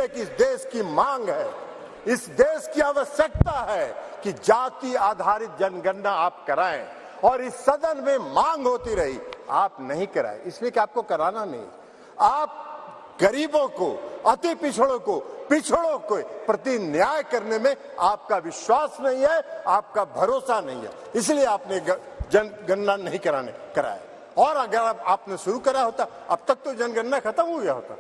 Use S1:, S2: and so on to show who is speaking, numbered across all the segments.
S1: इसलिए कि इस देश की मांग है, इस देश की आवश्यकता है कि जाति आधारित जनगणना आप कराएं, और इस सदन में मांग होती रही, आप नहीं कराए, इसलिए कि आपको कराना नहीं। आप गरीबों को, अति पिछड़ों को प्रति न्याय करने में आपका विश्वास नहीं है, आपका भरोसा नहीं है, इसलिए आपने जनगणना नहीं कराया। और अगर आपने शुरू करा होता, अब तक तो जनगणना खत्म हो गया होता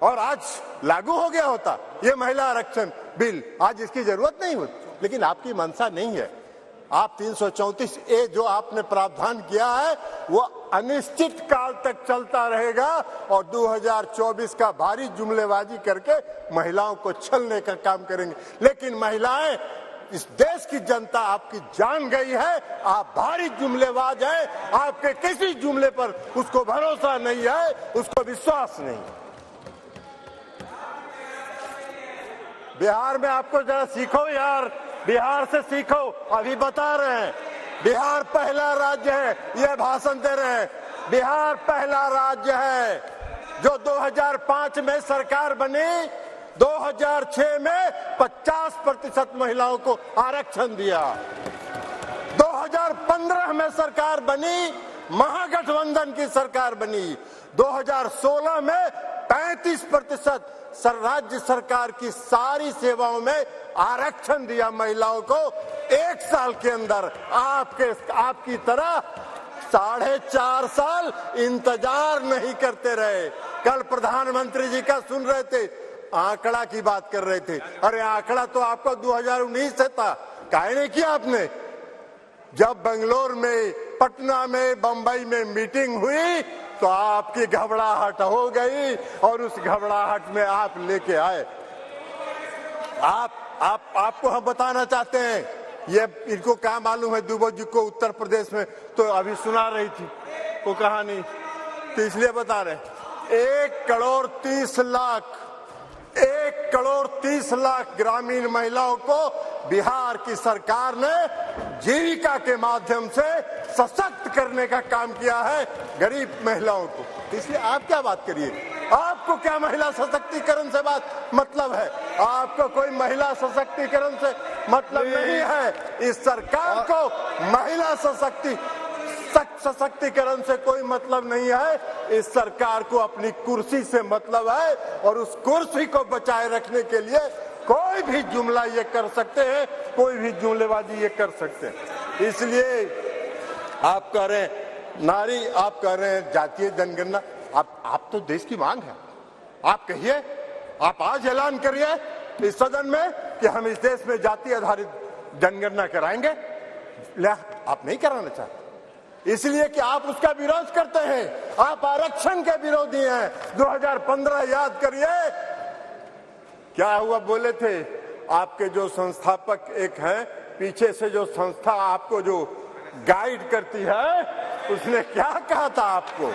S1: और आज लागू हो गया होता ये महिला आरक्षण बिल, आज इसकी जरूरत नहीं होती। लेकिन आपकी मंशा नहीं है। आप 334A जो आपने प्रावधान किया है वो अनिश्चित काल तक चलता रहेगा और 2024 का भारी जुमलेबाजी करके महिलाओं को छलने का काम करेंगे। लेकिन महिलाएं, इस देश की जनता आपकी जान गई है, आप भारी जुमलेबाज हैं, आपके किसी जुमले पर उसको भरोसा नहीं है, उसको विश्वास नहीं। बिहार में आपको जरा सीखो यार, बिहार से सीखो। अभी बता रहे हैं बिहार पहला राज्य है, ये भाषण दे रहे हैं। बिहार पहला राज्य है जो 2005 में सरकार बनी, 2006 में 50% महिलाओं को आरक्षण दिया। 2015 में सरकार बनी, महागठबंधन की सरकार बनी। 2016 में 35% राज्य सरकार की सारी सेवाओं में आरक्षण दिया महिलाओं को। एक साल के अंदर आपकी तरह 4.5 साल इंतजार नहीं करते रहे। कल प्रधानमंत्री जी का सुन रहे थे, आंकड़ा की बात कर रहे थे। अरे आंकड़ा तो आपको 2019 से था, काहे नहीं किया आपने? जब बेंगलोर में, पटना में, बंबई में मीटिंग हुई तो आपकी घबराहट हो गई और उस घबराहट में आप लेके आए। आपको हम बताना चाहते हैं, ये इनको क्या मालूम है दुबे जी को उत्तर प्रदेश में तो अभी सुना रही थी वो कहानी, तो इसलिए बता रहे। 1 करोड़ 30 लाख ग्रामीण महिलाओं को बिहार की सरकार ने जीविका के माध्यम से सशक्त करने का काम किया है, गरीब महिलाओं को। इसलिए आप क्या बात करिए, आपको क्या महिला सशक्तिकरण से बात मतलब है? आपको कोई महिला सशक्तिकरण से मतलब नहीं है। इस सरकार को महिला सशक्तिकरण से कोई मतलब नहीं है। इस सरकार को अपनी कुर्सी से मतलब है और उस कुर्सी को बचाए रखने के लिए कोई भी जुमला ये कर सकते हैं, कोई भी जुमलेबाजी ये कर सकते हैं। इसलिए आप कह रहे हैं नारी, आप कह रहे हैं जातीय जनगणना, आप तो देश की मांग है, आप कहिए, आप आज ऐलान करिए इस सदन में कि हम इस देश में जाति आधारित जनगणना कराएंगे। आप नहीं कराना चाहते इसलिए कि आप उसका विरोध करते हैं, आप आरक्षण के विरोधी हैं। 2015 याद करिए क्या हुआ, बोले थे आपके जो संस्थापक एक हैं, पीछे से जो संस्था आपको जो गाइड करती है, उसने क्या कहा था आपको?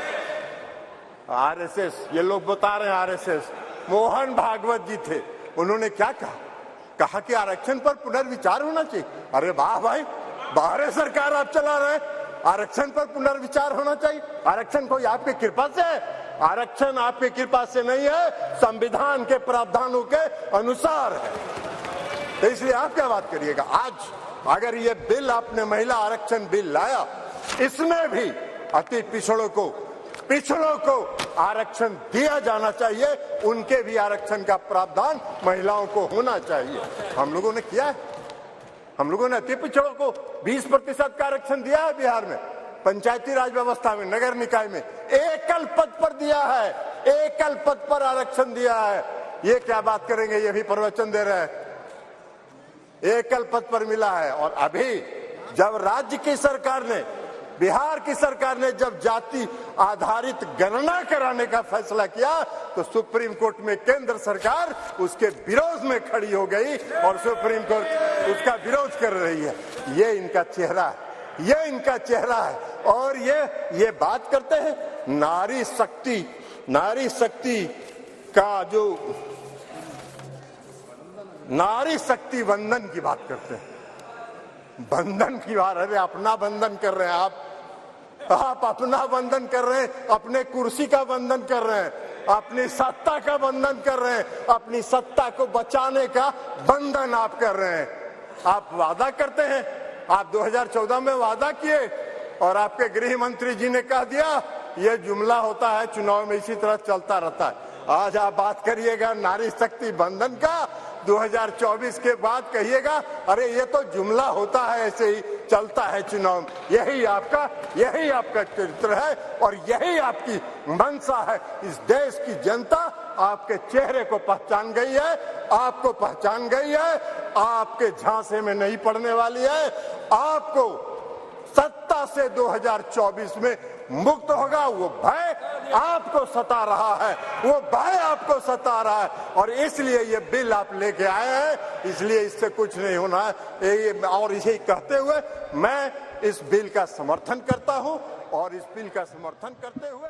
S1: आरएसएस, ये लोग बता रहे हैं आरएसएस, मोहन भागवत जी थे, उन्होंने क्या कहा कि आरक्षण पर पुनर्विचार होना चाहिए। अरे वाह भाई, बाहर सरकार आप चला रहे हैं, आरक्षण पर पुनर्विचार होना चाहिए। आरक्षण कोई आपकी कृपा से है? आरक्षण आपकी कृपा से नहीं है, संविधान के प्रावधानों के अनुसार है। तो इसलिए आप क्या बात करिएगा? आज अगर ये बिल आपने महिला आरक्षण बिल लाया, इसमें भी अति पिछड़ों को आरक्षण दिया जाना चाहिए, उनके भी आरक्षण का प्रावधान महिलाओं को होना चाहिए। हम लोगों ने किया है, हम लोगों ने अति पिछड़ों को 20% का आरक्षण दिया है बिहार में, पंचायती राज व्यवस्था में, नगर निकाय में एकल पद पर दिया है, एकल पद पर आरक्षण दिया है। ये क्या बात करेंगे, ये भी प्रवचन दे रहे हैं, एकल पद पर मिला है। और अभी जब राज्य की सरकार ने, बिहार की सरकार ने जब जाति आधारित गणना कराने का फैसला किया तो सुप्रीम कोर्ट में केंद्र सरकार उसके विरोध में खड़ी हो गई और सुप्रीम कोर्ट उसका विरोध कर रही है। ये इनका चेहरा है, ये इनका चेहरा है। और ये बात करते हैं नारी शक्ति का जो नारी शक्ति वंदन की बात करते हैं, बंधन की बात। अरे अपना बंधन कर रहे हैं आप अपना बंधन कर रहे हैं, अपने कुर्सी का बंधन कर रहे हैं। अपनी सत्ता का बंधन कर रहे हैं, अपनी सत्ता को बचाने का बंधन आप कर रहे हैं। आप वादा करते हैं, आप 2014 में वादा किए और आपके गृह मंत्री जी ने कह दिया ये जुमला होता है, चुनाव में इसी तरह चलता रहता है। आज आप बात करिएगा नारी शक्ति बंधन का, 2024 के बाद कहिएगा अरे ये तो जुमला होता है, ऐसे ही चलता है चुनाव। यही आपका चरित्र है और यही आपकी मंशा है। इस देश की जनता आपके चेहरे को पहचान गई है, आपको पहचान गई है, आपके झांसे में नहीं पड़ने वाली है। आपको सत्ता से 2024 में मुक्त होगा। वो भय आपको सता रहा है, वो भय आपको सता रहा है और इसलिए ये बिल आप लेके आए हैं, इसलिए इससे कुछ नहीं होना है। और इसे कहते हुए मैं इस बिल का समर्थन करता हूं और इस बिल का समर्थन करते हुए